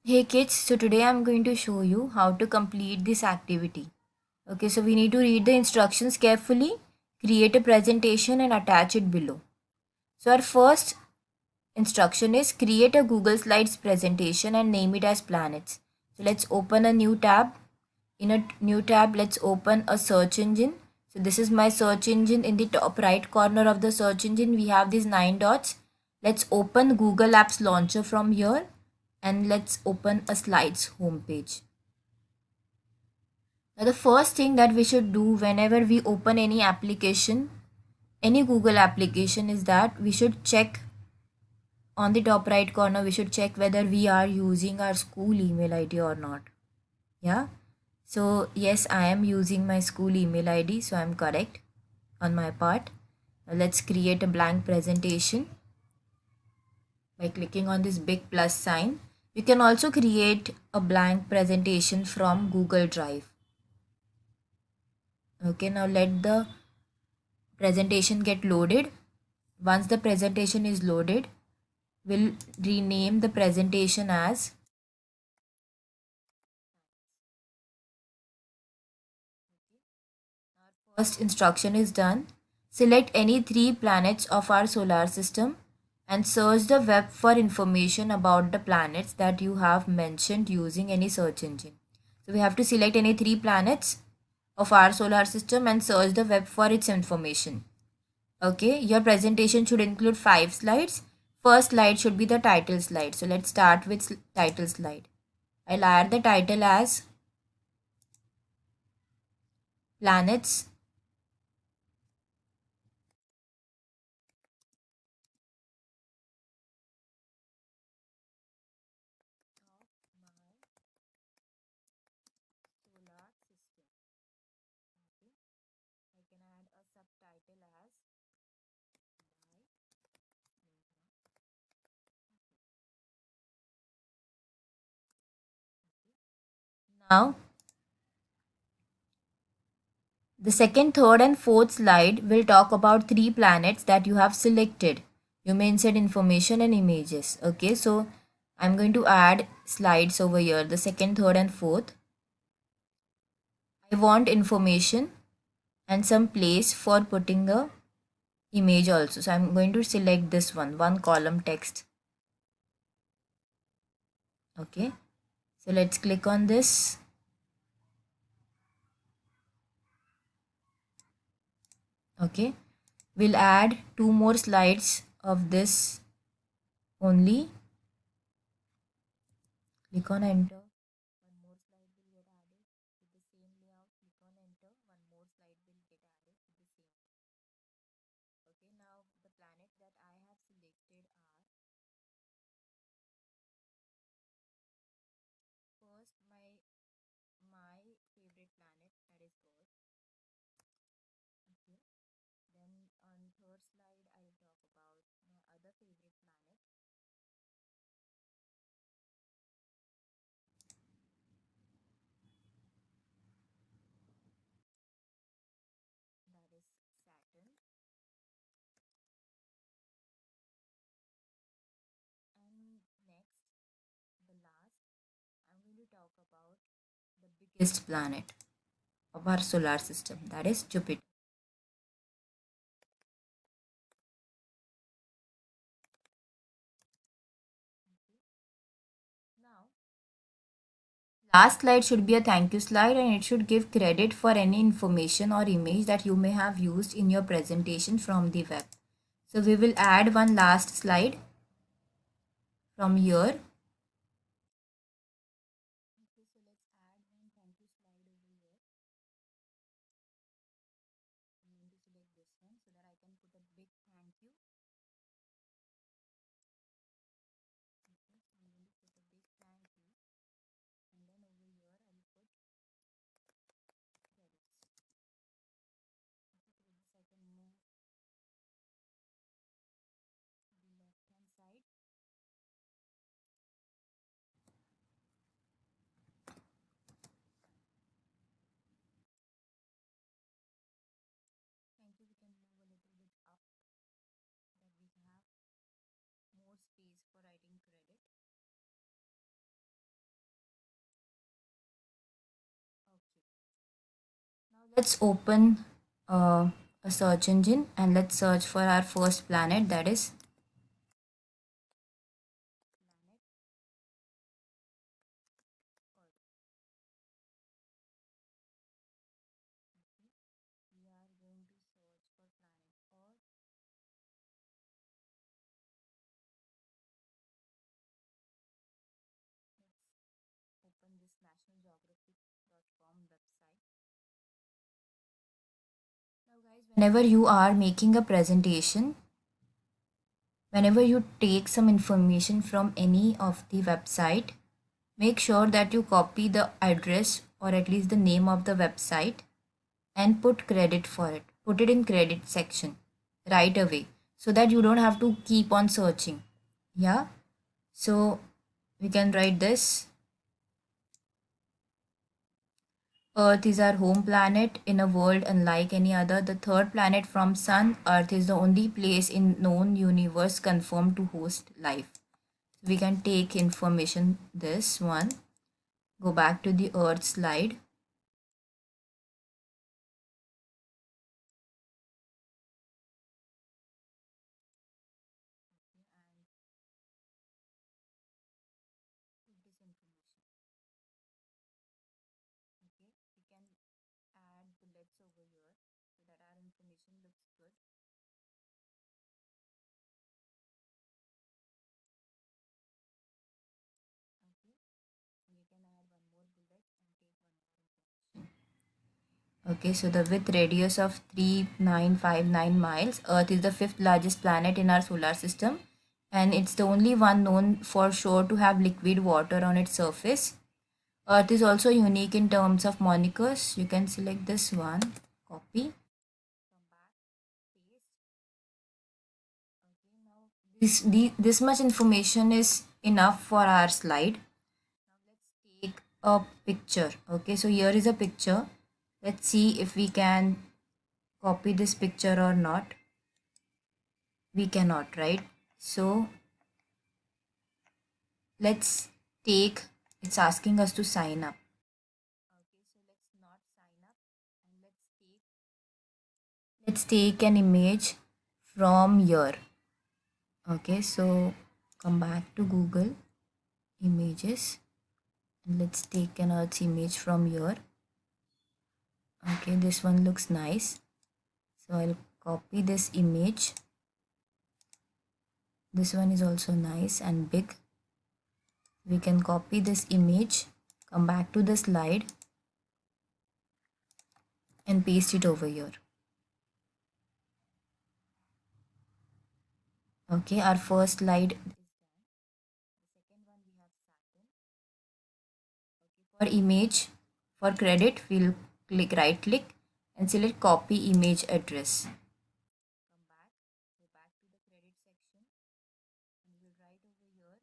Hey kids, so today I'm going to show you how to complete this activity. Okay, so we need to read the instructions carefully, create a presentation and attach it below. So our first instruction is create a Google Slides presentation and name it as planets. So let's open a new tab. In a new tab, let's open a search engine. So this is my search engine. In the top right corner of the search engine, we have these 9 dots. Let's open Google Apps Launcher from here and let's open a slides homepage. Now the first thing that we should do whenever we open any application, any Google application, is that we should check on the top right corner, we should check whether we are using our school email ID or not. Yeah. So yes, I am using my school email ID, so I'm correct on my part. Now let's create a blank presentation by clicking on this big plus sign. You can also create a blank presentation from Google Drive. Okay, now let the presentation get loaded. Once the presentation is loaded, we'll rename the presentation as first instruction is done. Select any 3 planets of our solar system and search the web for information about the planets that you have mentioned using any search engine. So we have to select any 3 planets of our solar system and search the web for its information. Okay, your presentation should include 5 slides. First slide should be the title slide. So let's start with title slide. I'll add the title as planets solar system. Okay, I can add a subtitle as now. The second, third, and fourth slide will talk about 3 planets that you have selected. You may insert information and images. Okay, so I'm going to add slides over here. The second, third, and fourth. I want information and some place for putting a image also. So I'm going to select this one column text. Okay, so let's click on this. Okay, we'll add 2 more slides of this only. Click on enter. One more slide will get added with the same layout. Click on enter. One more slide will get added with the same. Okay, now the planet that I have selected are first my favorite planet, that is Earth. Okay, then on third slide I'll talk about my other favorite planet, that is Saturn. And next, the last, I'm going to talk about the biggest planet of our solar system, that is Jupiter. Now, last slide should be a thank you slide and it should give credit for any information or image that you may have used in your presentation from the web. So we will add one last slide from here. Okay, so let's add one thank you slide over here. I'm going to select this one so that I can put a big thank you. Okay, so I'm going to put a big thank you and then over here I'll put credits. Okay, so with this I can move the left hand side. Let's open a search engine and let's search for our first planet, that is we are going to search for planet Earth. Let's open this nationalgeographic.com website. Now guys, whenever you are making a presentation, whenever you take some information from any of the website, make sure that you copy the address or at least the name of the website and put credit for it. Put it in credit section right away so that you don't have to keep on searching. Yeah. So we can write this. Earth is our home planet in a world unlike any other. The third planet from Sun, Earth is the only place in known universe confirmed to host life. We can take information this one. Go back to the Earth slide. And put this information. Okay, we can add bullets over here so that our information looks good. Okay, and we can add one more bullet and take one more information. Okay, so the with radius of 3959 miles, Earth is the fifth largest planet in our solar system, and it's the only one known for sure to have liquid water on its surface. Earth is also unique in terms of monikers. You can select this one, copy, come back, paste. Okay, now this much information is enough for our slide. Now let's take a picture. Okay, so here is a picture. Let's see if we can copy this picture or not. We cannot, right? So let's take, it's asking us to sign up. Okay, so let's not sign up and let's take an image from here. Okay, so come back to Google Images and let's take an Earth's image from here. Okay, this one looks nice. So I'll copy this image. This one is also nice and big. We can copy this image, come back to the slide and paste it over here. Okay, our first slide is done. The second one we have Saturn. Okay, for image, for credit, we'll click right click and select copy image address. Come back, go back to the credit section and we'll write over here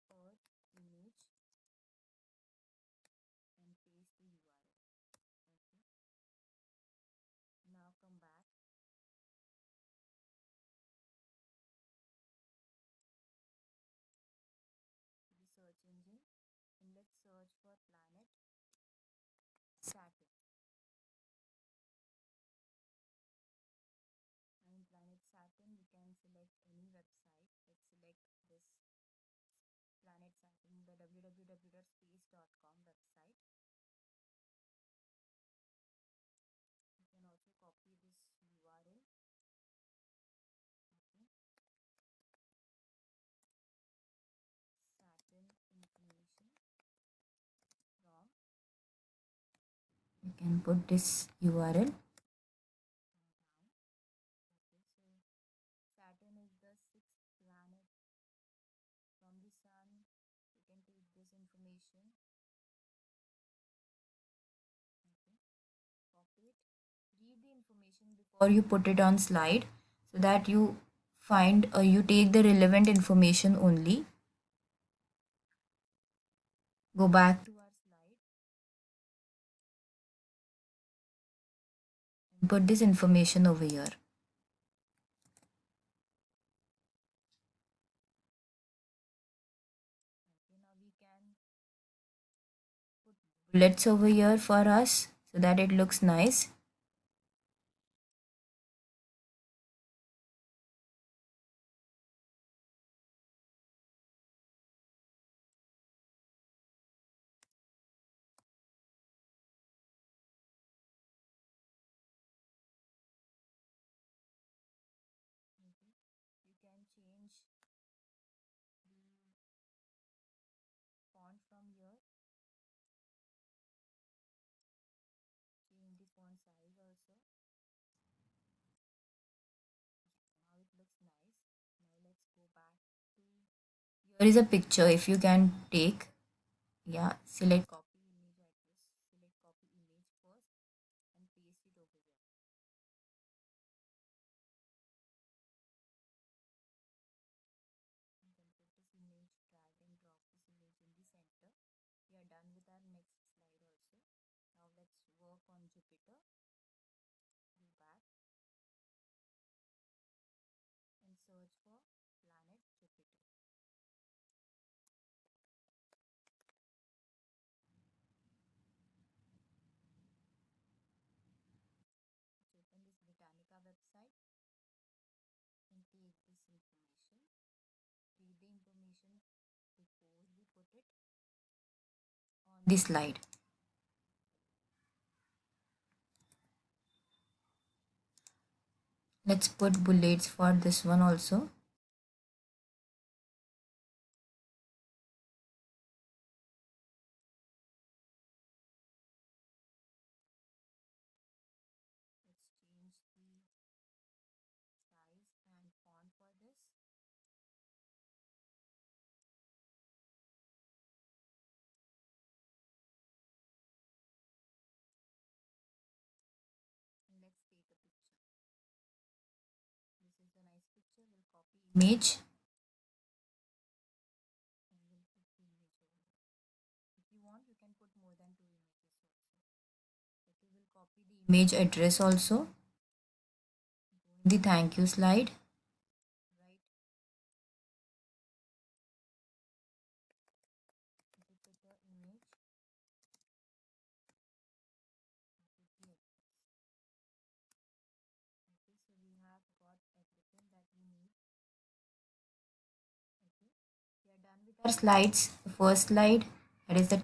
Earth image and paste the URL. Okay, now come back to the search engine and let's search for planet Saturn. And in planet Saturn, we can select any website. Let's select this planet Saturn, the www.space.com website. You can also copy this URL. Okay. Saturn information from. You can put this URL. Okay, so Saturn is the sixth planet from the sun. You can take this information. Okay, copy it. Read the information before you put it on slide so that you find you take the relevant information only. Go back to our slide and put this information over here. Okay, now we can bullets over here for us so that it looks nice. You can change the font from here, change the font size also. Now it looks nice. Now let's go back to, here is a picture if you can take. Yeah, select copy image address, select copy image first and paste it over here. You can put this image, drag and drop this image in the center. We are done with our next slide also. Now let's work on Jupiter. Go back and search for planet Jupiter. Let's open this Britannica website and take this information. Read the information before we put it on the slide. Let's put bullets for this one also. Let's change the size and font for this. And let's take a picture. This is a nice picture. We'll copy image and we'll put the image over here. If you want, you can put more than two images also. But we will copy the image address also. Go in the thank you slide. Write Jupiter image. Put the address. Okay, so we have got everything that we need. Okay, we are done with our slides. The first slide, that is the